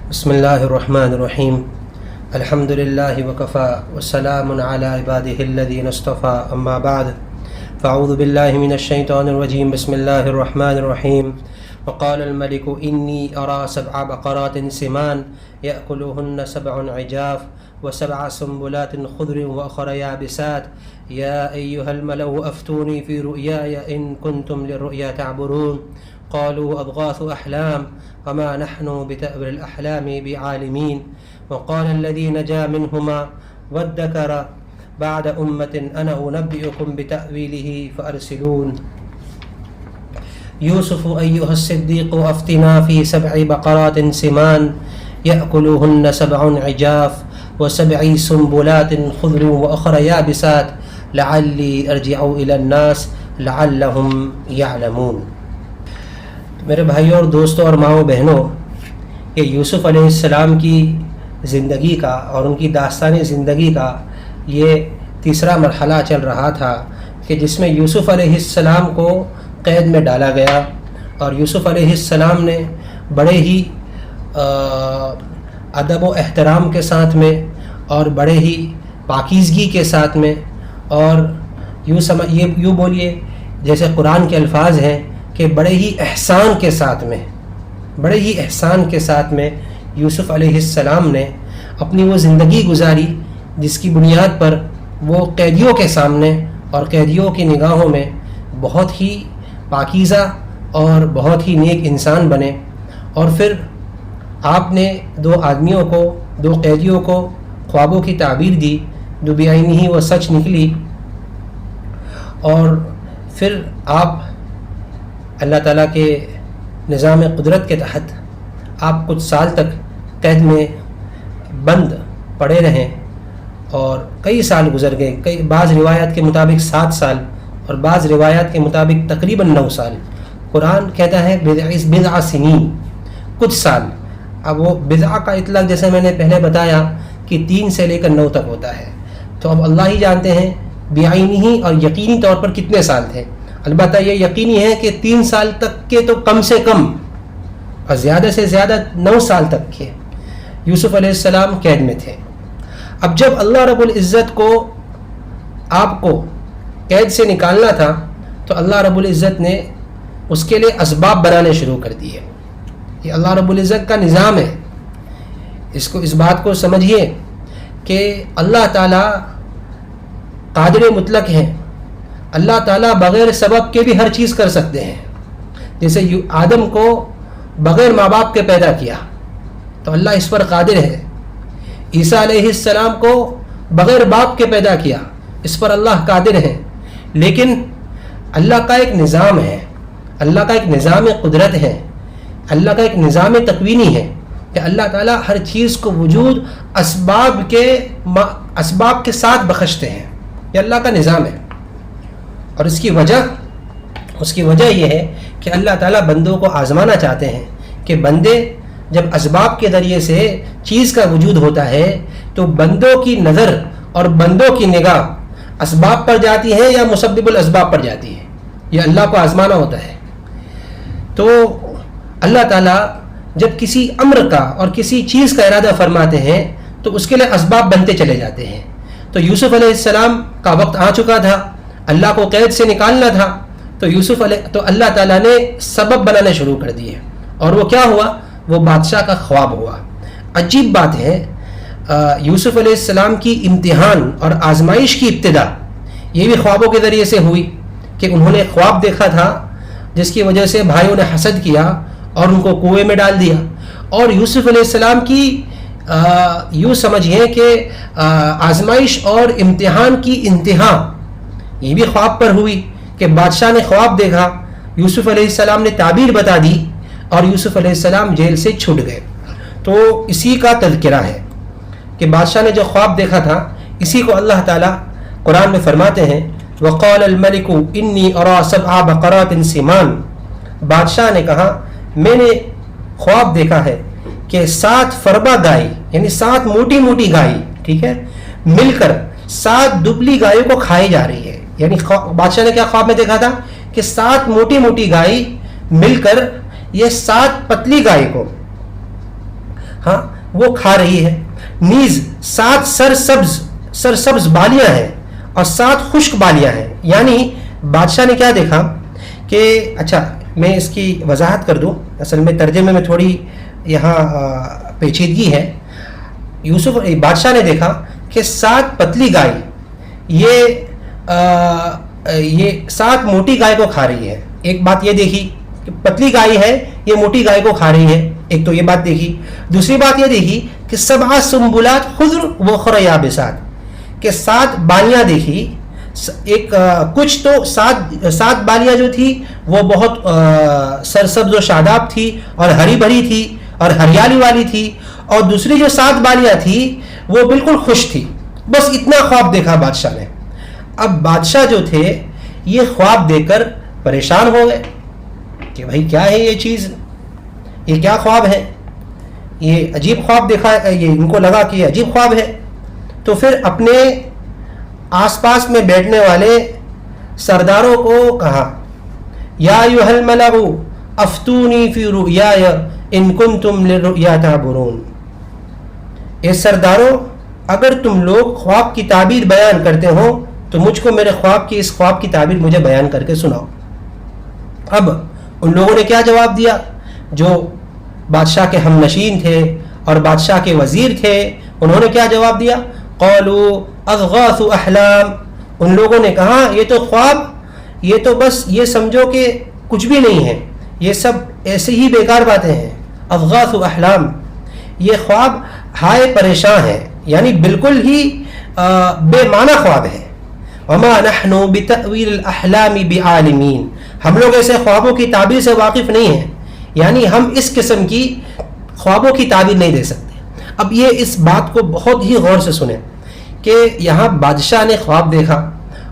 بسم اللہ الرحمن الرحیم الحمد للہ وکفا والسلام علی عباده الذین اصطفى اما بعد فاعوذ باللہ من الشیطان الرجیم بسم اللہ الرحمن الرحیم وقال الملك انی ارى 7 بقرات سمان یأکلوهن 7 عجاف و7 سنبلات خضر وأخر یابسات یا ایها الملأ افتونی فی رؤیای ان کنتم للرؤیا تعبرون قالوا أضغاث أحلام وما نحن بتأويل الأحلام بعالمين وقال الذي نجا منهما وادكر بعد أمة أنا أنبئكم بتأويله فأرسلون يوسف أيها الصديق أفتنا في 7 بقرات سمان يأكلوهن 7 عجاف و7 سنبلات خضر وأخر يابسات لعلي أرجع إلى الناس لعلهم يعلمون. میرے بھائیوں اور دوستوں اور ماؤں بہنوں، یہ یوسف علیہ السلام کی زندگی کا اور ان کی داستان زندگی کا یہ تیسرا مرحلہ چل رہا تھا کہ جس میں یوسف علیہ السلام کو قید میں ڈالا گیا اور یوسف علیہ السلام نے بڑے ہی ادب و احترام کے ساتھ میں اور بڑے ہی پاکیزگی کے ساتھ میں اور یوں بولیے جیسے قرآن کے الفاظ ہیں کہ بڑے ہی احسان کے ساتھ میں یوسف علیہ السلام نے اپنی وہ زندگی گزاری جس کی بنیاد پر وہ قیدیوں کے سامنے اور قیدیوں کی نگاہوں میں بہت ہی پاکیزہ اور بہت ہی نیک انسان بنے. اور پھر آپ نے 2 قیدیوں کو خوابوں کی تعبیر دی جو بعینہ وہ سچ نکلی، اور پھر آپ اللہ تعالیٰ کے نظام قدرت کے تحت آپ کچھ سال تک قید میں بند پڑے رہیں اور کئی سال گزر گئے. بعض روایات کے مطابق 7 سال اور بعض روایات کے مطابق تقریباً 9 سال. قرآن کہتا ہے بضع سنین، کچھ سال. اب وہ بضع کا اطلاق جیسے میں نے پہلے بتایا کہ 3 سے لے کر 9 تک ہوتا ہے، تو اب اللہ ہی جانتے ہیں بعینہ اور یقینی طور پر کتنے سال تھے. البتہ یہ یقینی ہے کہ 3 سال تک کے تو کم سے کم اور زیادہ سے زیادہ 9 سال تک کے یوسف علیہ السلام قید میں تھے. اب جب اللہ رب العزت کو آپ کو قید سے نکالنا تھا تو اللہ رب العزت نے اس کے لیے اسباب بنانے شروع کر دیے. یہ اللہ رب العزت کا نظام ہے. اس بات کو سمجھیے کہ اللہ تعالیٰ قادر مطلق ہیں. اللہ تعالیٰ بغیر سبب کے بھی ہر چیز کر سکتے ہیں. جیسے آدم کو بغیر ماں باپ کے پیدا کیا تو اللہ اس پر قادر ہے. عیسیٰ علیہ السلام کو بغیر باپ کے پیدا کیا، اس پر اللہ قادر ہے. لیکن اللہ کا ایک نظام ہے، اللہ کا ایک نظام قدرت ہے، اللہ کا ایک نظام تکوینی ہے کہ اللہ تعالیٰ ہر چیز کو وجود اسباب کے ساتھ بخشتے ہیں. یہ اللہ کا نظام ہے. اور اس کی وجہ یہ ہے کہ اللہ تعالیٰ بندوں کو آزمانا چاہتے ہیں کہ بندے جب اسباب کے ذریعے سے چیز کا وجود ہوتا ہے تو بندوں کی نظر اور بندوں کی نگاہ اسباب پر جاتی ہے یا مسبب الاسباب پر جاتی ہے. یہ اللہ کو آزمانا ہوتا ہے. تو اللہ تعالیٰ جب کسی امر کا اور کسی چیز کا ارادہ فرماتے ہیں تو اس کے لیے اسباب بنتے چلے جاتے ہیں. تو یوسف علیہ السلام کا وقت آ چکا تھا، اللہ کو قید سے نکالنا تھا، تو اللہ تعالیٰ نے سبب بنانے شروع کر دیے. اور وہ کیا ہوا؟ وہ بادشاہ کا خواب ہوا. عجیب بات ہے، یوسف علیہ السلام کی امتحان اور آزمائش کی ابتدا یہ بھی خوابوں کے ذریعے سے ہوئی کہ انہوں نے خواب دیکھا تھا جس کی وجہ سے بھائیوں نے حسد کیا اور ان کو کنویں میں ڈال دیا. اور یوسف علیہ السلام کی یوں سمجھیے کہ آزمائش اور امتحان کی انتہا یہ بھی خواب پر ہوئی کہ بادشاہ نے خواب دیکھا، یوسف علیہ السلام نے تعبیر بتا دی اور یوسف علیہ السلام جیل سے چھوٹ گئے. تو اسی کا تذکرہ ہے کہ بادشاہ نے جو خواب دیکھا تھا اسی کو اللہ تعالیٰ قرآن میں فرماتے ہیں وقال الملك انی ارى 7 بقرات سمان. بادشاہ نے کہا میں نے خواب دیکھا ہے کہ 7 فربا گائے یعنی 7 موٹی موٹی گائے، ٹھیک ہے، مل کر 7 دبلی گائے کو کھائی جا رہی ہے. یعنی بادشاہ نے کیا خواب میں دیکھا تھا کہ 7 موٹی موٹی گائے مل کر یہ 7 پتلی گائے کو ہاں وہ کھا رہی ہے. نیز 7 سرسبز بالیاں ہیں اور 7 خشک بالیاں ہیں. یعنی بادشاہ نے کیا دیکھا کہ اچھا میں اس کی وضاحت کر دوں, اصل میں ترجمے میں تھوڑی یہاں پیچیدگی ہے. یوسف بادشاہ نے دیکھا کہ 7 پتلی گائے یہ 7 موٹی گائے کو کھا رہی ہے. ایک بات یہ دیکھی کہ پتلی گائے ہے یہ موٹی گائے کو کھا رہی ہے, ایک تو یہ بات دیکھی. دوسری بات یہ دیکھی کہ 7 سنبلات خضر و اخر یابسات, کہ 7 بالیاں دیکھی. ایک کچھ تو 7 بالیاں جو تھی وہ بہت سرسبز و شاداب تھی اور ہری بھری تھی اور ہریالی والی تھی, اور دوسری جو 7 بالیاں تھی وہ بالکل خشک تھی. بس اتنا خواب دیکھا بادشاہ نے. اب بادشاہ جو تھے یہ خواب دیکھ کر پریشان ہو گئے کہ بھائی کیا ہے یہ چیز, یہ کیا خواب ہے, یہ عجیب خواب دیکھا, یہ ان کو لگا کہ یہ عجیب خواب ہے. تو پھر اپنے آس پاس میں بیٹھنے والے سرداروں کو کہا یا ایھا الملأ افتونی فی رؤیای ان کنتم للرؤیا تعبرون, اے سرداروں اگر تم لوگ خواب کی تعبیر بیان کرتے ہو تو مجھ کو میرے اس خواب کی تعبیر مجھے بیان کر کے سناؤ. اب ان لوگوں نے کیا جواب دیا جو بادشاہ کے ہم نشین تھے اور بادشاہ کے وزیر تھے, انہوں نے کیا جواب دیا؟ قالوا اضغاث احلام, ان لوگوں نے کہا یہ تو خواب, یہ تو بس یہ سمجھو کہ کچھ بھی نہیں ہے, یہ سب ایسے ہی بیکار باتیں ہیں. اضغاث احلام, یہ خواب ہائے پریشان ہے, یعنی بالکل ہی بے معنی خواب ہے. وما نحن بتأویل الاحلام بعالمین, ہم لوگ ایسے خوابوں کی تعبیر سے واقف نہیں ہیں, یعنی ہم اس قسم کی خوابوں کی تعبیر نہیں دے سکتے. اب یہ اس بات کو بہت ہی غور سے سنیں کہ یہاں بادشاہ نے خواب دیکھا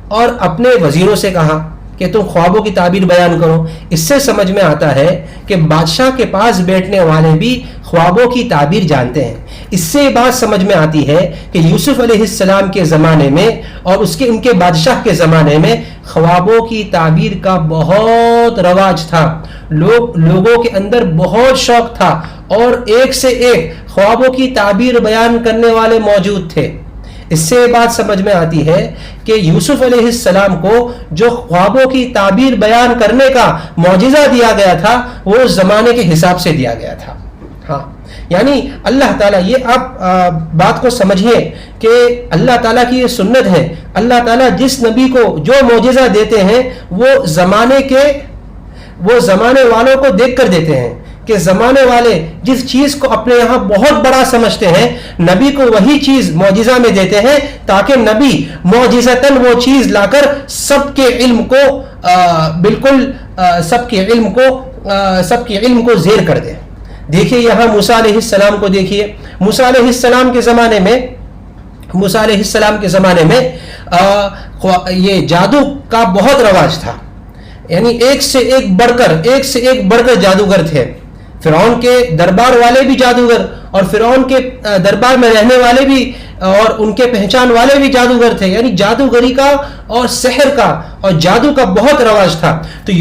اور اپنے وزیروں سے کہا کہ تم خوابوں کی تعبیر بیان کرو. اس سے سمجھ میں آتا ہے کہ بادشاہ کے پاس بیٹھنے والے بھی خوابوں کی تعبیر جانتے ہیں. اس سے یہ بات سمجھ میں آتی ہے کہ یوسف علیہ السلام کے زمانے میں اور ان کے بادشاہ کے زمانے میں خوابوں کی تعبیر کا بہت رواج تھا. لوگوں کے اندر بہت شوق تھا اور ایک سے ایک خوابوں کی تعبیر بیان کرنے والے موجود تھے. اس سے یہ بات سمجھ میں آتی ہے کہ یوسف علیہ السلام کو جو خوابوں کی تعبیر بیان کرنے کا معجزہ دیا گیا تھا وہ زمانے کے حساب سے دیا گیا تھا. ہاں یعنی اللہ تعالیٰ, یہ آپ بات کو سمجھیے کہ اللہ تعالیٰ کی یہ سنت ہے. اللہ تعالیٰ جس نبی کو جو معجزہ دیتے ہیں وہ زمانے والوں کو دیکھ کر دیتے ہیں کہ زمانے والے جس چیز کو اپنے یہاں بہت بڑا سمجھتے ہیں نبی کو وہی چیز معجزہ میں دیتے ہیں تاکہ نبی معجزتاً وہ چیز لا کر سب کے علم کو زیر کر دے. دیکھیے یہاں موسیٰ علیہ السلام کو دیکھیے. موسیٰ علیہ السلام کے زمانے میں یہ جادو کا بہت رواج تھا, یعنی ایک سے ایک بڑھ کر جادوگر تھے. فرعون کے دربار والے بھی جادوگر اور فرعون کے دربار میں رہنے والے بھی اور ان کے پہچان والے بھی جادوگر تھے. یعنی جادوگری کا اور سحر کا اور جادو کا بہت رواج تھا. تو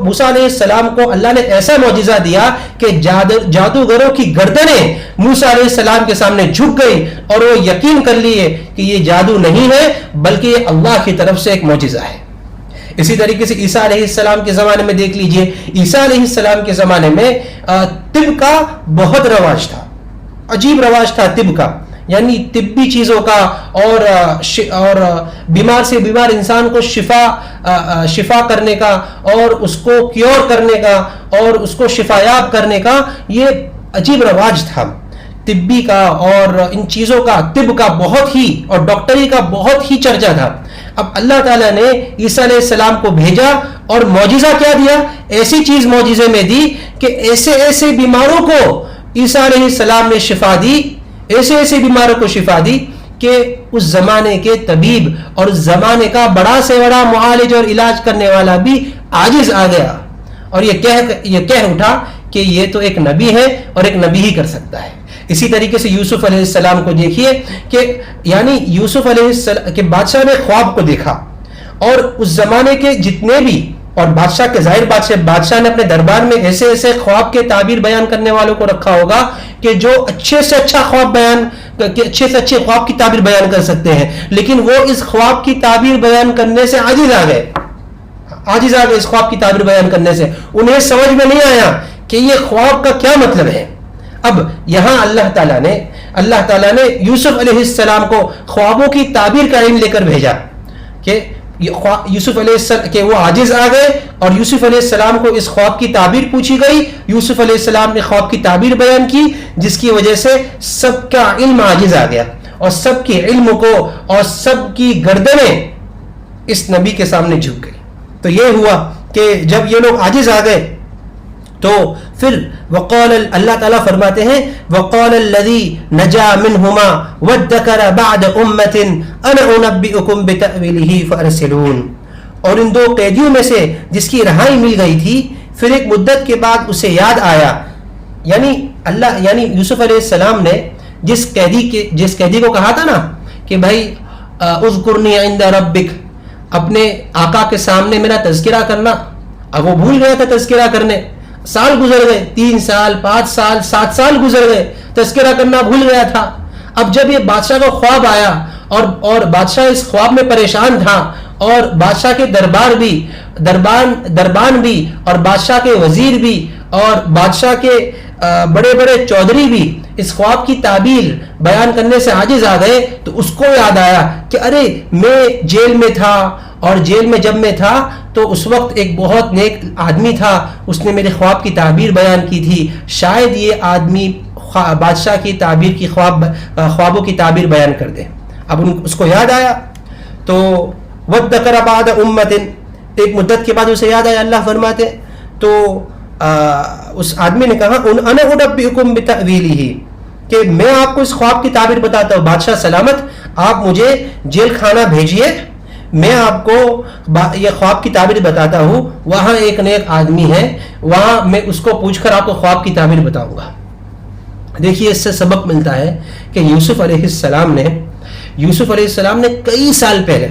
موسیٰ علیہ السلام کو اللہ نے ایسا معجزہ دیا کہ جادوگروں کی گردنیں موسیٰ علیہ السلام کے سامنے جھک گئی اور وہ یقین کر لیے کہ یہ جادو نہیں ہے بلکہ یہ اللہ کی طرف سے ایک معجزہ ہے. اسی طریقے سے عیسیٰ علیہ السلام کے زمانے میں دیکھ لیجئے. عیسیٰ علیہ السلام کے زمانے میں طب کا بہت رواج تھا, عجیب رواج تھا طب کا, یعنی طبی چیزوں کا اور بیمار سے بیمار انسان کو شفا کرنے کا اور اس کو کیور کرنے کا اور اس کو شفایاب کرنے کا یہ عجیب رواج تھا طبی کا, اور ان چیزوں کا طب کا بہت ہی اور ڈاکٹری کا بہت ہی چرچا تھا. اب اللہ تعالیٰ نے عیسیٰ علیہ السلام کو بھیجا اور معجزہ کیا دیا, ایسی چیز معجزے میں دی کہ ایسے بیماروں کو عیسیٰ علیہ السلام نے شفا دی, ایسے بیماروں کو شفا دی کہ اس زمانے کے طبیب اور اس زمانے کا بڑا سے بڑا معالج اور علاج کرنے والا بھی عاجز آ گیا اور یہ کہہ اٹھا کہ یہ تو ایک نبی ہے اور ایک نبی ہی کر سکتا ہے. اسی طریقے سے یوسف علیہ السلام کو دیکھیے کہ یعنی یوسف علیہ السلام کے بادشاہ نے خواب کو دیکھا اور اس زمانے کے جتنے بھی اور بادشاہ کے ظاہر بادشاہ نے اپنے دربار میں ایسے ایسے خواب کے تعبیر بیان کرنے والوں کو رکھا ہوگا کہ جو اچھے سے اچھا خواب اچھے سے اچھے خواب کی تعبیر بیان کر سکتے ہیں، لیکن وہ اس خواب کی تعبیر بیان کرنے سے عاجز آ گئے اس خواب کی تعبیر بیان کرنے سے. انہیں سمجھ میں نہیں آیا کہ یہ خواب کا کیا مطلب ہے. اب یہاں اللہ تعالیٰ نے یوسف علیہ السلام کو خوابوں کی تعبیر کا علم لے کر بھیجا کہ یوسف علیہ السلام کہ وہ عاجز آ گئے اور یوسف علیہ السلام کو اس خواب کی تعبیر پوچھی گئی. یوسف علیہ السلام نے خواب کی تعبیر بیان کی، جس کی وجہ سے سب کا علم عاجز آ گیا اور سب کے علم کو اور سب کی گردنیں اس نبی کے سامنے جھک گئی. تو یہ ہوا کہ جب یہ لوگ عاجز آ گئے تو پھر وقال اللہ تعالیٰ فرماتے ہیں وقال الذي نجا منهما وادكر بعد امة انا انبئكم بتأويله فارسلون. اور ان دو قیدیوں میں سے جس کی رہائی مل گئی تھی، پھر ایک مدت کے بعد اسے یاد آیا، یعنی یوسف علیہ السلام نے جس قیدی کو کہا تھا نا کہ بھائی اذکرنی عند ربک، اپنے آقا کے سامنے میرا تذکرہ کرنا، اب وہ بھول گیا تھا تذکرہ کرنے. سال گزر گئے، 3 سال 5 سال 7 سال گزر گئے، تذکرہ کرنا بھول گیا تھا. اب جب یہ بادشاہ کا خواب آیا اور بادشاہ اس خواب میں پریشان تھا اور بادشاہ کے دربان بھی اور بادشاہ کے وزیر بھی اور بادشاہ کے بڑے بڑے چودھری بھی اس خواب کی تعبیر بیان کرنے سے عاجز آ گئے، تو اس کو یاد آیا کہ ارے میں جیل میں تھا، اور جیل میں جب میں تھا تو اس وقت ایک بہت نیک آدمی تھا، اس نے میرے خواب کی تعبیر بیان کی تھی، شاید یہ آدمی بادشاہ کی تعبیر کی خوابوں کی تعبیر بیان کر دے. اب اس کو یاد آیا تو وَذَّكَرَ بَعْدَ أُمَّةٍ، ایک مدت کے بعد اسے یاد آیا. اللہ فرماتے تو اس آدمی نے کہا انا انبئکم بتأویلہ، کہ میں آپ کو اس خواب کی تعبیر بتاتا ہوں. بادشاہ سلامت، آپ مجھے جیل خانہ بھیجیے، میں آپ کو یہ خواب کی تعبیر بتاتا ہوں. وہاں ایک نیک آدمی ہے، وہاں میں اس کو پوچھ کر آپ کو خواب کی تعبیر بتاؤں گا. دیکھیے اس سے سبق ملتا ہے کہ یوسف علیہ السلام نے کئی سال پہلے،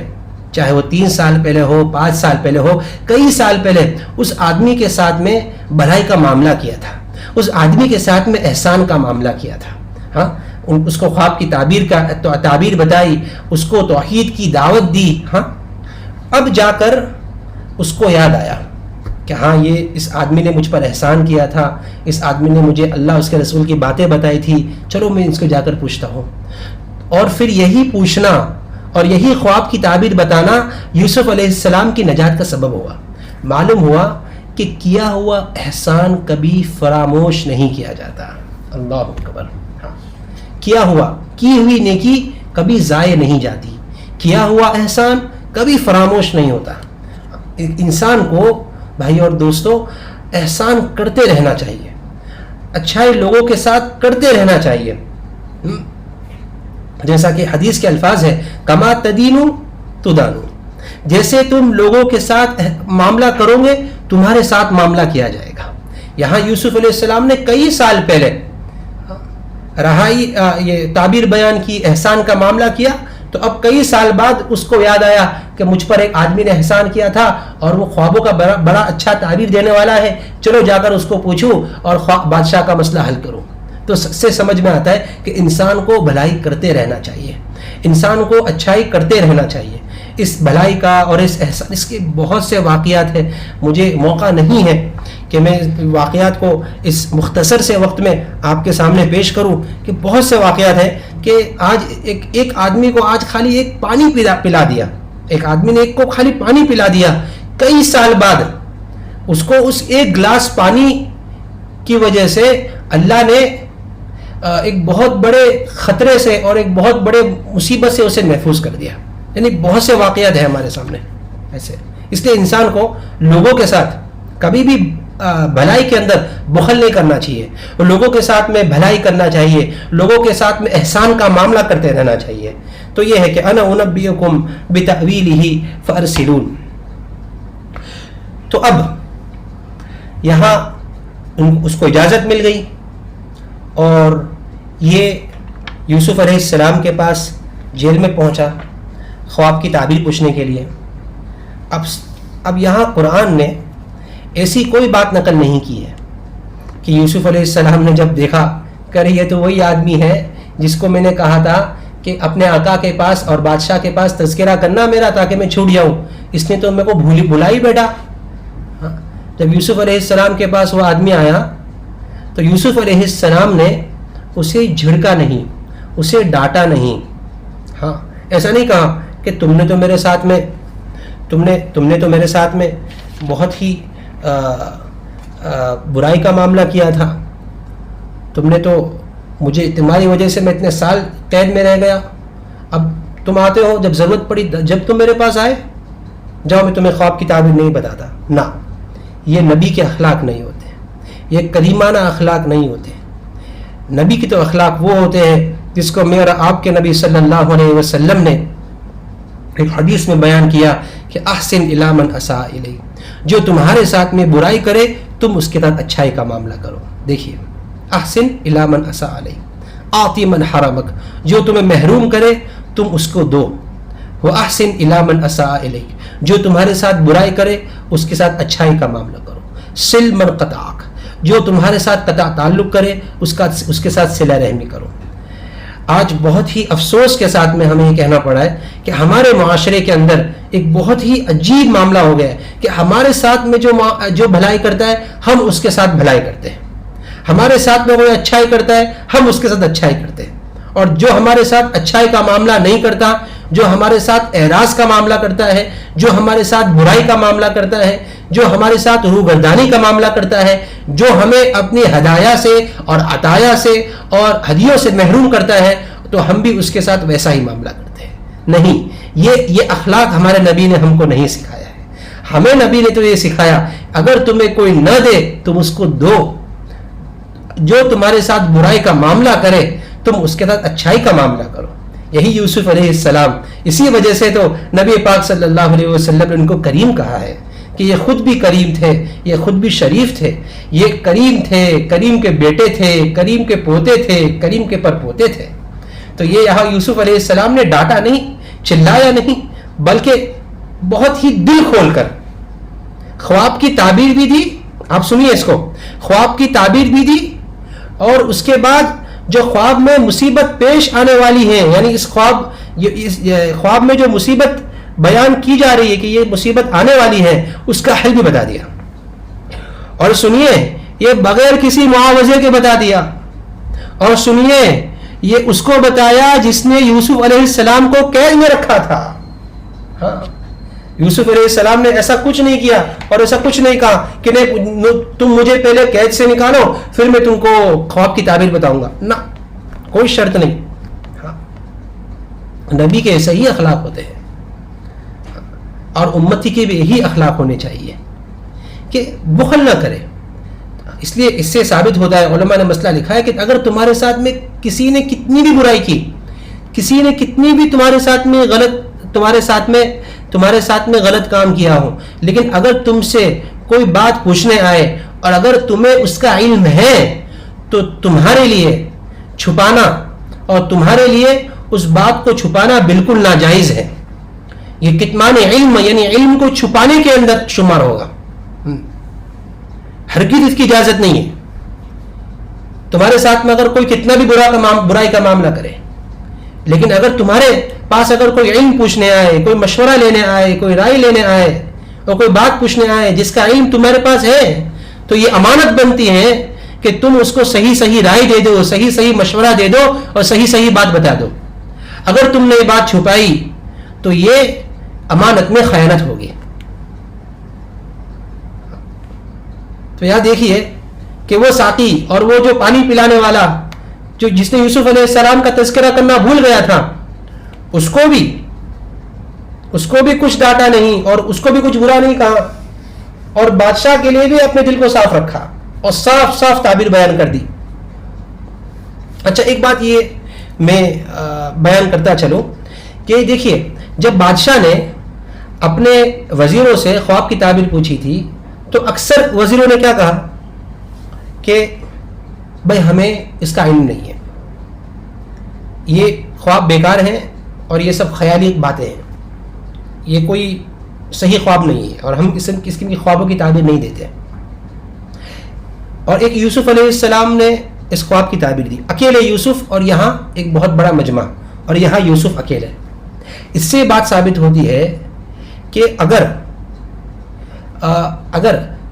چاہے وہ 3 سال پہلے ہو 5 سال پہلے ہو، کئی سال پہلے اس آدمی کے ساتھ میں بھلائی کا معاملہ کیا تھا، اس آدمی کے ساتھ میں احسان کا معاملہ کیا تھا. ہاں، اس کو خواب کی تعبیر بتائی، اس کو توحید کی دعوت دی. ہاں، اب جا کر اس کو یاد آیا کہ ہاں یہ اس آدمی نے مجھ پر احسان کیا تھا، اس آدمی نے مجھے اللہ اس کے رسول کی باتیں بتائی تھی، چلو میں اس کو جا کر پوچھتا ہوں. اور پھر یہی پوچھنا اور یہی خواب کی تعبیر بتانا یوسف علیہ السلام کی نجات کا سبب ہوا. معلوم ہوا کہ کیا ہوا احسان کبھی فراموش نہیں کیا جاتا. اللہ اکبر. کیا ہوا، کی ہوئی نیکی کبھی ضائع نہیں جاتی، کیا ہوا احسان کبھی فراموش نہیں ہوتا. انسان کو بھائی اور دوستو احسان کرتے رہنا چاہیے، اچھائی لوگوں کے ساتھ کرتے رہنا چاہیے. جیسا کہ حدیث کے الفاظ ہے کما تدینو تدانو، جیسے تم لوگوں کے ساتھ معاملہ کرو گے تمہارے ساتھ معاملہ کیا جائے گا. یہاں یوسف علیہ السلام نے کئی سال پہلے یہ تعبیر بیان کی، احسان کا معاملہ کیا، تو اب کئی سال بعد اس کو یاد آیا کہ مجھ پر ایک آدمی نے احسان کیا تھا اور وہ خوابوں کا بڑا اچھا تعبیر دینے والا ہے، چلو جا کر اس کو پوچھوں اور بادشاہ کا مسئلہ حل کروں. تو سے سمجھ میں آتا ہے کہ انسان کو بھلائی کرتے رہنا چاہیے، انسان کو اچھائی کرتے رہنا چاہیے. اس بھلائی کا اور اس احسان، اس کے بہت سے واقعات ہیں. مجھے موقع نہیں ہے کہ میں واقعات کو اس مختصر سے وقت میں آپ کے سامنے پیش کروں، کہ بہت سے واقعات ہیں کہ آج ایک آدمی کو آج خالی ایک پانی پلا دیا، ایک آدمی نے ایک کو خالی پانی پلا دیا، کئی سال بعد اس کو اس ایک گلاس پانی کی وجہ سے اللہ نے ایک بہت بڑے خطرے سے اور ایک بہت بڑے مصیبت سے اسے محفوظ کر دیا. یعنی بہت سے واقعات ہیں ہمارے سامنے ایسے. اس لیے انسان کو لوگوں کے ساتھ کبھی بھی بھلائی کے اندر بخل نہیں کرنا چاہیے، لوگوں کے ساتھ میں بھلائی کرنا چاہیے، لوگوں کے ساتھ میں احسان کا معاملہ کرتے رہنا چاہیے. تو یہ ہے کہ انا انبئکم بتأویلہ فارسلون. تو اب یہاں اس کو اجازت مل گئی اور یہ یوسف علیہ السلام کے پاس جیل میں پہنچا خواب کی تعبیر پوچھنے کے لیے. اب یہاں قرآن نے ایسی کوئی بات نقل نہیں کی ہے کہ یوسف علیہ السلام نے جب دیکھا کہ یہ تو وہی آدمی ہے جس کو میں نے کہا تھا کہ اپنے آقا کے پاس اور بادشاہ کے پاس تذکرہ کرنا میرا تاکہ میں چھوٹ جاؤں، اس نے تو میرے کو بھلا ہی بیٹا. جب یوسف علیہ السلام کے پاس وہ آدمی آیا تو یوسف علیہ السلام نے اسے جھڑکا نہیں، اسے ڈانٹا نہیں. ہاں، ایسا نہیں کہا کہ تم نے تو میرے ساتھ میں بہت ہی برائی کا معاملہ کیا تھا، تم نے تو مجھے تمہاری وجہ سے میں اتنے سال قید میں رہ گیا، اب تم آتے ہو جب ضرورت پڑی، جب تم میرے پاس آئے جاؤ میں تمہیں خواب کی تعبیر نہیں بتاتا. نہ، یہ نبی کے اخلاق نہیں ہوتے، یہ کریمانہ اخلاق نہیں ہوتے. نبی کے تو اخلاق وہ ہوتے ہیں جس کو میرا آپ کے نبی صلی اللہ علیہ وسلم نے ایک حدیث میں بیان کیا کہ احسن الی من اساء الیک، جو تمہارے ساتھ میں برائی کرے تم اس کے ساتھ اچھائی کا معاملہ کرو. دیکھیے، احسن الی من اساء الیک، اعطی من حرمک، جو تمہیں محروم کرے تم اس کو دو. وہ احسن الی من اساء الیک، جو تمہارے ساتھ برائی کرے اس کے ساتھ اچھائی کا معاملہ کرو. سل من قطعک، جو تمہارے ساتھ قطع تعلق کرے اس کے ساتھ صلہ رحمی کرو. آج بہت ہی افسوس کے ساتھ میں ہمیں یہ کہنا پڑا ہے کہ ہمارے معاشرے کے اندر ایک بہت ہی عجیب معاملہ ہو گیا ہے کہ ہمارے ساتھ میں جو بھلائی کرتا ہے ہم اس کے ساتھ بھلائی کرتے ہیں، ہمارے ساتھ میں کوئی اچھائی کرتا ہے ہم اس کے ساتھ اچھائی کرتے ہیں، اور جو ہمارے ساتھ اچھائی کا معاملہ نہیں کرتا، جو ہمارے ساتھ اعراض کا معاملہ کرتا ہے، جو ہمارے ساتھ برائی کا معاملہ کرتا ہے، جو ہمارے ساتھ روگردانی کا معاملہ کرتا ہے، جو ہمیں اپنی ہدایہ سے اور عطایا سے اور ہدیوں سے محروم کرتا ہے، تو ہم بھی اس کے ساتھ ویسا ہی معاملہ کرتے ہیں. نہیں، یہ اخلاق ہمارے نبی نے ہم کو نہیں سکھایا ہے. ہمیں نبی نے تو یہ سکھایا اگر تمہیں کوئی نہ دے تم اس کو دو، جو تمہارے ساتھ برائی کا معاملہ کرے تم اس کے ساتھ اچھائی کا معاملہ کرو. یہی یوسف علیہ السلام، اسی وجہ سے تو نبی پاک صلی اللہ علیہ وسلم نے ان کو کریم کہا ہے کہ یہ خود بھی کریم تھے، یہ خود بھی شریف تھے، یہ کریم تھے، کریم کے بیٹے تھے، کریم کے پوتے تھے، کریم کے پرپوتے تھے. تو یہ یہاں یوسف علیہ السلام نے ڈانٹا نہیں، چلایا نہیں، بلکہ بہت ہی دل کھول کر خواب کی تعبیر بھی دی. آپ سنیے اس کو، خواب کی تعبیر بھی دی، اور اس کے بعد جو خواب میں مصیبت پیش آنے والی ہے، یعنی اس خواب میں جو مصیبت بیان کی جا رہی ہے کہ یہ مصیبت آنے والی ہے، اس کا حل بھی بتا دیا. اور سنیے، یہ بغیر کسی معاوضے کے بتا دیا. اور سنیے، یہ اس کو بتایا جس نے یوسف علیہ السلام کو قید میں رکھا تھا. ہاں، یوسف علیہ السلام نے ایسا کچھ نہیں کیا اور ایسا کچھ نہیں کہا کہ نہیں تم مجھے پہلے قید سے نکالو پھر میں تم کو خواب کی تعبیر بتاؤں گا. نہ، کوئی شرط نہیں. ہاں، نبی کے ایسے ہی اخلاق ہوتے ہیں، اور امتی کے بھی یہی اخلاق ہونے چاہیے کہ بخل نہ کرے. اس لیے اس سے ثابت ہوتا ہے، علماء نے مسئلہ لکھا ہے کہ اگر تمہارے ساتھ میں کسی نے کتنی بھی برائی کی، کسی نے کتنی بھی تمہارے ساتھ میں غلط کام کیا ہو، لیکن اگر تم سے کوئی بات پوچھنے آئے اور اگر تمہیں اس کا علم ہے تو تمہارے لیے چھپانا اور تمہارے لیے اس بات کو چھپانا بالکل ناجائز ہے. یہ کتمان علم یعنی علم کو چھپانے کے اندر شمار ہوگا. ہرگز اس کی اجازت نہیں ہے. تمہارے ساتھ میں اگر کوئی کتنا بھی برائی کا معاملہ کرے، لیکن اگر تمہارے پاس اگر کوئی علم پوچھنے آئے، کوئی مشورہ لینے آئے، کوئی رائے لینے آئے اور کوئی بات پوچھنے آئے جس کا علم تمہارے پاس ہے، تو یہ امانت بنتی ہے کہ تم اس کو صحیح رائے دے دو، صحیح مشورہ دے دو اور صحیح بات بتا دو. اگر تم نے یہ بات چھپائی تو یہ امانت میں خیانت ہوگی. تو یہاں دیکھیے کہ وہ ساقی اور وہ جو پانی پلانے والا جس نے یوسف علیہ السلام کا تذکرہ کرنا بھول گیا تھا، اس کو بھی کچھ ڈانٹا نہیں اور اس کو بھی کچھ برا نہیں کہا، اور بادشاہ کے لیے بھی اپنے دل کو صاف رکھا اور صاف تعبیر بیان کر دی. اچھا، ایک بات یہ میں بیان کرتا چلوں کہ دیکھیے، جب بادشاہ نے اپنے وزیروں سے خواب کی تعبیر پوچھی تھی تو اکثر وزیروں نے کیا کہا کہ بھائی ہمیں اس کا علم نہیں ہے، یہ خواب بیکار ہیں اور یہ سب خیالی باتیں ہیں، یہ کوئی صحیح خواب نہیں ہے، اور ہم اس قسم کی خوابوں کی تعبیر نہیں دیتے. اور ایک یوسف علیہ السلام نے اس خواب کی تعبیر دی، اکیلے یوسف، اور یہاں ایک بہت بڑا مجمع، اور یہاں یوسف اکیلے. اس سے بات ثابت ہوتی ہے کہ اگر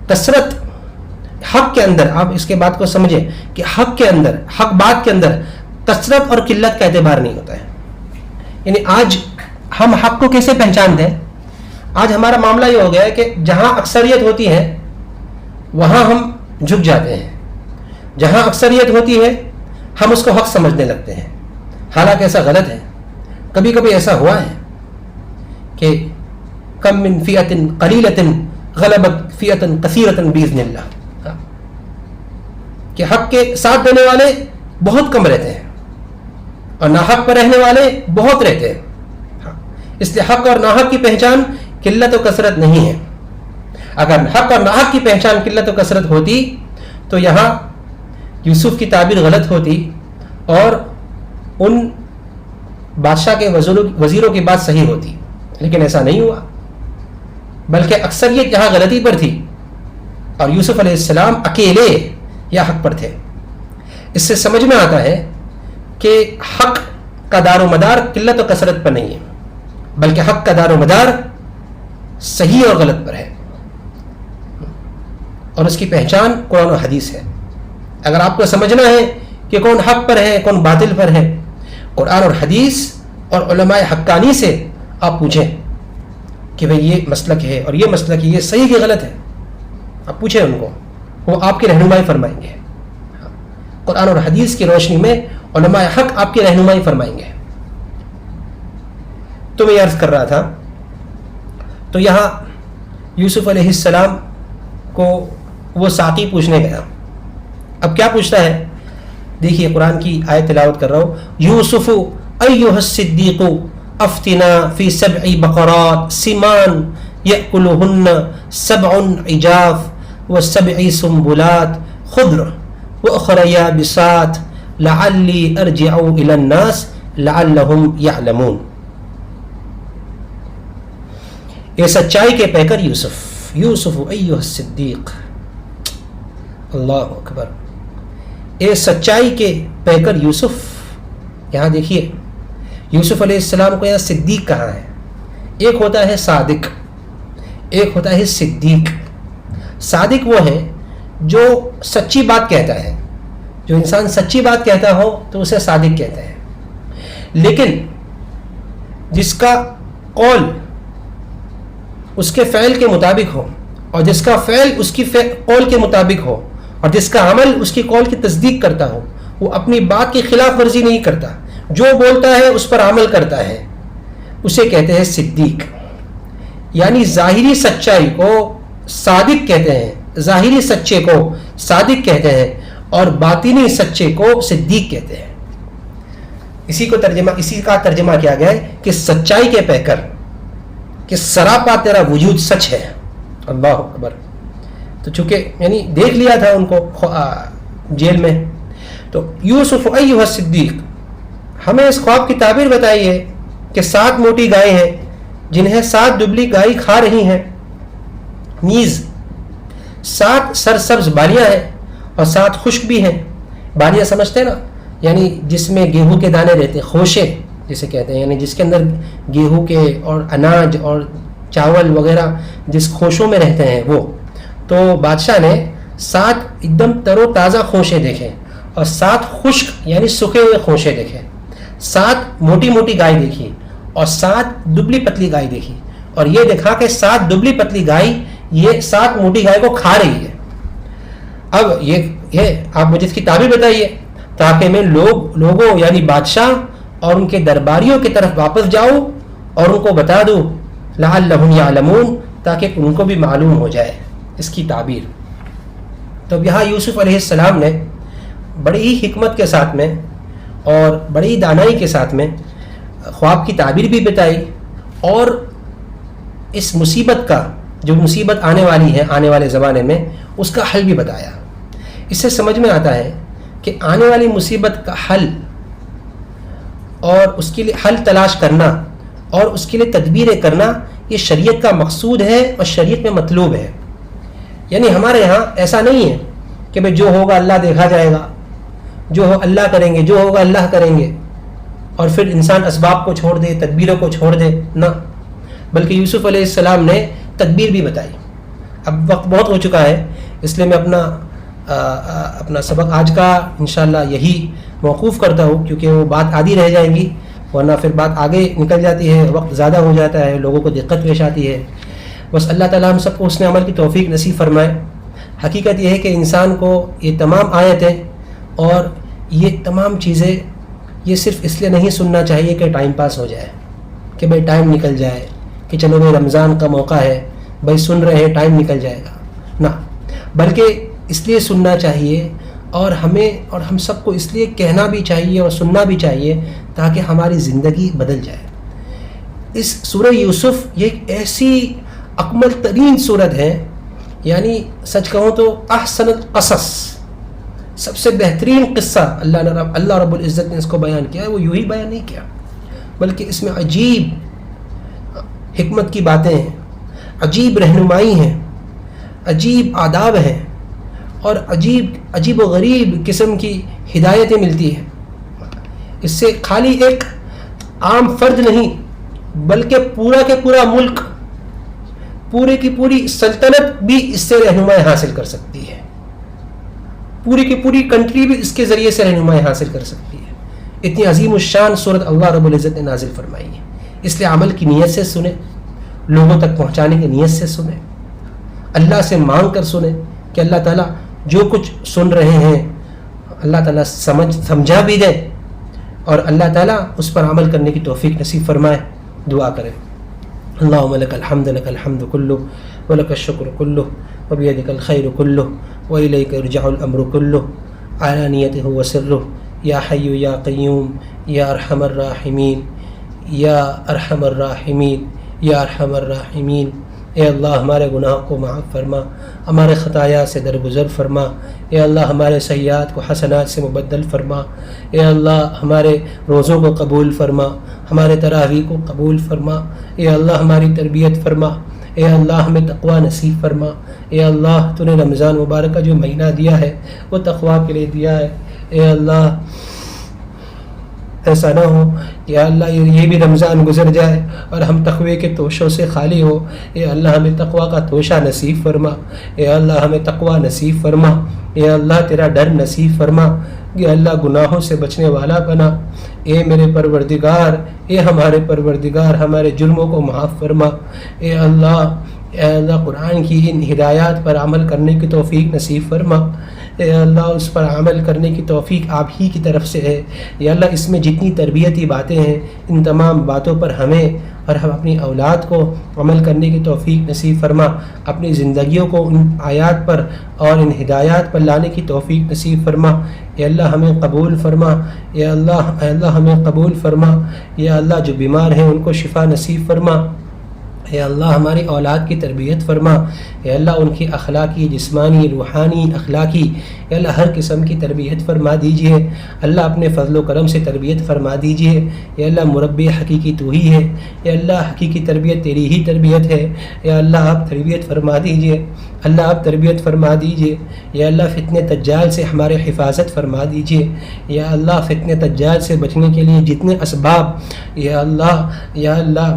کثرت حق کے اندر، آپ اس کے بات کو سمجھیں کہ حق کے اندر، حق بات کے اندر کثرت اور قلت کا اعتبار نہیں ہوتا ہے. یعنی آج ہم حق کو کیسے پہچانتے ہیں؟ آج ہمارا معاملہ یہ ہو گیا ہے کہ جہاں اکثریت ہوتی ہے وہاں ہم جھک جاتے ہیں، جہاں اکثریت ہوتی ہے ہم اس کو حق سمجھنے لگتے ہیں، حالانکہ ایسا غلط ہے. کبھی کبھی ایسا ہوا ہے کہ کم من فئۃ قلیلۃ غلبت فئۃ کثیرۃ باذن اللہ، کہ حق کے ساتھ دینے والے بہت کم رہتے ہیں اور ناحق پر رہنے والے بہت رہتے ہیں. اس لیے حق اور ناحق کی پہچان قلت و کثرت نہیں ہے. اگر حق اور ناحق کی پہچان قلت و کثرت ہوتی تو یہاں یوسف کی تعبیر غلط ہوتی اور ان بادشاہ کے وزیروں کی بات صحیح ہوتی، لیکن ایسا نہیں ہوا، بلکہ اکثریت یہاں غلطی پر تھی اور یوسف علیہ السلام اکیلے یا حق پر تھے. اس سے سمجھ میں آتا ہے کہ حق کا دار و مدار قلت و کثرت پر نہیں ہے، بلکہ حق کا دار و مدار صحیح اور غلط پر ہے، اور اس کی پہچان قرآن و حدیث ہے. اگر آپ کو سمجھنا ہے کہ کون حق پر ہے کون باطل پر ہے، قرآن اور حدیث اور علماء حقانی سے آپ پوچھیں کہ بھئی یہ مسلک ہے اور یہ مسلک ہے، یہ صحیح کہ غلط ہے. آپ پوچھیں ان کو، وہ آپ کی رہنمائی فرمائیں گے. قرآن اور حدیث کی روشنی میں علماء حق آپ کی رہنمائی فرمائیں گے. تو میں عرض کر رہا تھا، تو یہاں یوسف علیہ السلام کو وہ ساقی پوچھنے گیا. اب کیا پوچھتا ہے؟ دیکھیے قرآن کی آیت تلاوت کر رہا ہوں. یوسف ایھا الصدیق افتنا فی 7 بقرات سمان یأکلہن 7 عجاف و7 سنبلات خضر وأخر یابسات لعلی ارجع الی الناس لعلہم یعلمون. یہ سچائی کے پیکر یوسف ایھا الصدیق، اللہ اکبر، اے سچائی کے پیکر یوسف. یہاں دیکھیے یوسف علیہ السلام کو یہاں صدیق کہا ہے. ایک ہوتا ہے صادق، ایک ہوتا ہے صدیق. صادق وہ ہے جو سچی بات کہتا ہے، جو انسان سچی بات کہتا ہو تو اسے صادق کہتے ہیں. لیکن جس کا قول اس کے فعل کے مطابق ہو، اور جس کا فعل اس کی قول کے مطابق ہو، اور جس کا عمل اس کی قول کی تصدیق کرتا ہو، وہ اپنی بات کی خلاف ورزی نہیں کرتا، جو بولتا ہے اس پر عمل کرتا ہے، اسے کہتے ہیں صدیق. یعنی ظاہری سچائی کو صادق کہتے ہیں، ظاہری سچے کو صادق کہتے ہیں، اور باطنی سچے کو صدیق کہتے ہیں. اسی کا ترجمہ کیا گیا ہے کہ سچائی کے پیکر، کہ سراپا تیرا وجود سچ ہے. اللہ اکبر. تو چونکہ یعنی دیکھ لیا تھا ان کو جیل میں. تو یوسف ایھا الصدیق، ہمیں اس خواب کی تعبیر بتائیے کہ 7 موٹی گائے ہیں جنہیں 7 دبلی گائے کھا رہی ہیں، نیز 7 سرسبز بالیاں ہیں اور 7 خشک بھی ہیں. بالیاں سمجھتے ہیں نا، یعنی جس میں گیہوں کے دانے رہتے ہیں، خوشے جسے کہتے ہیں، یعنی جس کے اندر گیہوں کے اور اناج اور چاول وغیرہ جس خوشوں میں رہتے ہیں وہ. تو بادشاہ نے 7 ایک دم تر و تازہ خوشے دیکھے اور 7 خشک یعنی سوکھے ہوئے خوشے دیکھے. 7 موٹی موٹی گائے دیکھی اور 7 دبلی پتلی گائے دیکھی، اور یہ دیکھا کہ 7 دبلی پتلی گائے یہ 7 موٹی گائے کو کھا رہی ہے. اب یہ آپ مجھے اس کی تعبیر بتائیے تاکہ میں لوگوں یعنی بادشاہ اور ان کے درباریوں کی طرف واپس جاؤں اور ان کو بتا دوں لعلہم یعلمون، تاکہ ان کو بھی معلوم ہو جائے اس کی تعبیر. تو یہاں یوسف علیہ السلام نے بڑی ہی حکمت کے ساتھ میں اور بڑی دانائی کے ساتھ میں خواب کی تعبیر بھی بتائی، اور اس مصیبت کا جو مصیبت آنے والی ہے آنے والے زمانے میں اس کا حل بھی بتایا. اس سے سمجھ میں آتا ہے کہ آنے والی مصیبت کا حل اور اس کے لیے حل تلاش کرنا اور اس کے لیے تدبیریں کرنا، یہ شریعت کا مقصود ہے اور شریعت میں مطلوب ہے. یعنی ہمارے یہاں ایسا نہیں ہے کہ بھئی جو ہوگا اللہ دیکھا جائے گا، جو ہو اللہ کریں گے، جو ہوگا اللہ کریں گے، اور پھر انسان اسباب کو چھوڑ دے، تدبیروں کو چھوڑ دے. نہ، بلکہ یوسف علیہ السلام نے تدبیر بھی بتائی. اب وقت بہت ہو چکا ہے، اس لیے میں اپنا سبق آج کا انشاءاللہ یہی موقوف کرتا ہوں، کیونکہ وہ بات آدھی رہ جائیں گی، ورنہ پھر بات آگے نکل جاتی ہے، وقت زیادہ ہو جاتا ہے، لوگوں کو دقت پیش آتی ہے. بس اللہ تعالیٰ ہم سب کو حسن عمل کی توفیق نصیب فرمائے. حقیقت یہ ہے کہ انسان کو یہ تمام آیتیں اور یہ تمام چیزیں یہ صرف اس لیے نہیں سننا چاہیے کہ ٹائم پاس ہو جائے، کہ بھائی ٹائم نکل جائے، کہ چلو بھائی رمضان کا موقع ہے، بھائی سن رہے ہیں ٹائم نکل جائے گا. نہ، بلکہ اس لیے سننا چاہیے، اور ہمیں اور ہم سب کو اس لیے کہنا بھی چاہیے اور سننا بھی چاہیے تاکہ ہماری زندگی بدل جائے. اس سورہ یوسف یہ ایک ایسی اکمل ترین صورت ہے، یعنی سچ کہوں تو احسن القصص، سب سے بہترین قصہ اللہ رب العزت نے اس کو بیان کیا ہے. وہ یوں ہی بیان نہیں کیا، بلکہ اس میں عجیب حکمت کی باتیں ہیں، عجیب رہنمائی ہیں، عجیب آداب ہیں، اور عجیب و غریب قسم کی ہدایتیں ملتی ہیں. اس سے خالی ایک عام فرد نہیں، بلکہ پورا کے پورا ملک، پورے کی پوری سلطنت بھی اس سے رہنمائی حاصل کر سکتی ہے، پوری کی پوری کنٹری بھی اس کے ذریعے سے رہنمائی حاصل کر سکتی ہے. اتنی عظیم الشان صورت اللہ رب العزت نے نازل فرمائی ہے. اس لیے عمل کی نیت سے سنیں، لوگوں تک پہنچانے کی نیت سے سنیں، اللہ سے مانگ کر سنیں کہ اللہ تعالیٰ جو کچھ سن رہے ہیں اللہ تعالیٰ سمجھا بھی دے، اور اللہ تعالیٰ اس پر عمل کرنے کی توفیق نصیب فرمائے. دعا کریں. اللہم لک الحمد کلہ ولک الشکر کلہ وبیدک الخیر کلہ والیک یرجع الامر کلہ علانیتہ وسرہ یا حی یا قیوم یا ارحم الراحمین یا ارحم الراحمین یا ارحم الراحمین. اے اللہ ہمارے گناہ کو معاف فرما، ہمارے خطایا سے درگزر فرما. اے اللہ ہمارے سیئات کو حسنات سے مبدل فرما. اے اللہ ہمارے روزوں کو قبول فرما، ہمارے تراویح کو قبول فرما. اے اللہ ہماری تربیت فرما. اے اللہ ہمیں تقوی نصیب فرما. اے اللہ تو نے رمضان مبارک کا جو مہینہ دیا ہے وہ تقوی کے لیے دیا ہے. اے اللہ ایسا نہ ہو کہ اللہ یہ بھی رمضان گزر جائے اور ہم تقوی کے توشوں سے خالی ہو. اے اللہ ہمیں تقوی کا توشہ نصیب فرما. اے اللہ ہمیں تقوی نصیب فرما. اے اللہ تیرا ڈر نصیب فرما. اے اللہ گناہوں سے بچنے والا بنا. اے میرے پروردگار، اے ہمارے پروردگار، ہمارے جرموں کو معاف فرما. اے اللہ قرآن کی ان ہدایات پر عمل کرنے کی توفیق نصیب فرما. اے اللہ اس پر عمل کرنے کی توفیق آپ ہی کی طرف سے ہے. یا اللہ اس میں جتنی تربیتی باتیں ہیں ان تمام باتوں پر ہمیں اور ہم اپنی اولاد کو عمل کرنے کی توفیق نصیب فرما. اپنی زندگیوں کو ان آیات پر اور ان ہدایات پر لانے کی توفیق نصیب فرما. اے اللہ ہمیں قبول فرما. اے اللہ ہمیں قبول فرما. یا اللہ جو بیمار ہیں ان کو شفا نصیب فرما. اے اللہ ہماری اولاد کی تربیت فرما. اے اللہ ان کی اخلاقی، جسمانی، روحانی، اخلاقی، اے اللہ ہر قسم کی تربیت فرما دیجیے. اللہ اپنے فضل و کرم سے تربیت فرما دیجیے. اے اللہ مربی حقیقی تو ہی ہے. اے اللہ حقیقی تربیت تیری ہی تربیت ہے. اے اللہ آپ تربیت فرما دیجیے. اللہ آپ تربیت فرما دیجیے. یا اللہ فتنہ دجال سے ہمارے حفاظت فرما دیجیے. یا اللہ فتنہ دجال سے بچنے کے لیے جتنے اسباب یا اللہ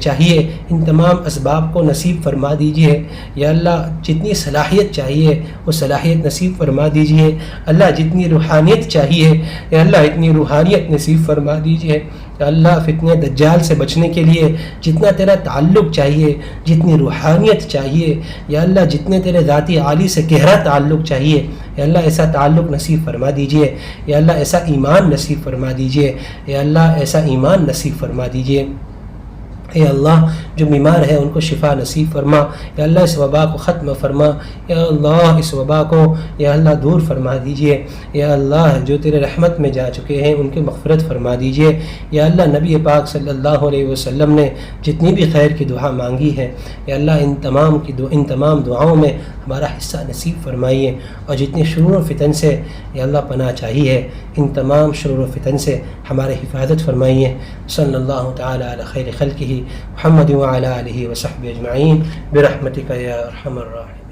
چاہیے ان تمام اسباب کو نصیب فرما دیجیے. یا اللہ جتنی صلاحیت چاہیے وہ صلاحیت نصیب فرما دیجیے. اللہ جتنی روحانیت چاہیے یا اللہ اتنی روحانیت نصیب فرما دیجیے. اللہ فتنہ دجال سے بچنے کے لیے جتنا تیرا تعلق چاہیے، جتنی روحانیت چاہیے، یا اللہ جتنے تیرے ذاتی عالی سے گہرا تعلق چاہیے، یا اللہ ایسا تعلق نصیب فرما دیجیے. یا اللہ ایسا ایمان نصیب فرما دیجیے. یا اللہ ایسا ایمان نصیب فرما دیجیے. اے اللہ جو بیمار ہے ان کو شفا نصیب فرما. یا اللہ اس وبا کو ختم فرما. یا اللہ اس وبا کو یا اللہ دور فرما دیجیے. یا اللہ جو تیرے رحمت میں جا چکے ہیں ان کی مغفرت فرما دیجیے. یا اللہ نبی پاک صلی اللہ علیہ وسلم نے جتنی بھی خیر کی دعا مانگی ہے یا اللہ ان تمام دعاؤں میں ہمارا حصہ نصیب فرمائیے. اور جتنی شرور و فتن سے یا اللہ پناہ چاہیے ان تمام شرور و فتن سے ہمارے حفاظت فرمائیے. صلی اللہ تعالی علی خیر خلقہ محمد و وعلى آلہ وصحبہ اجمعین برحمتک یا ارحم الراحمین.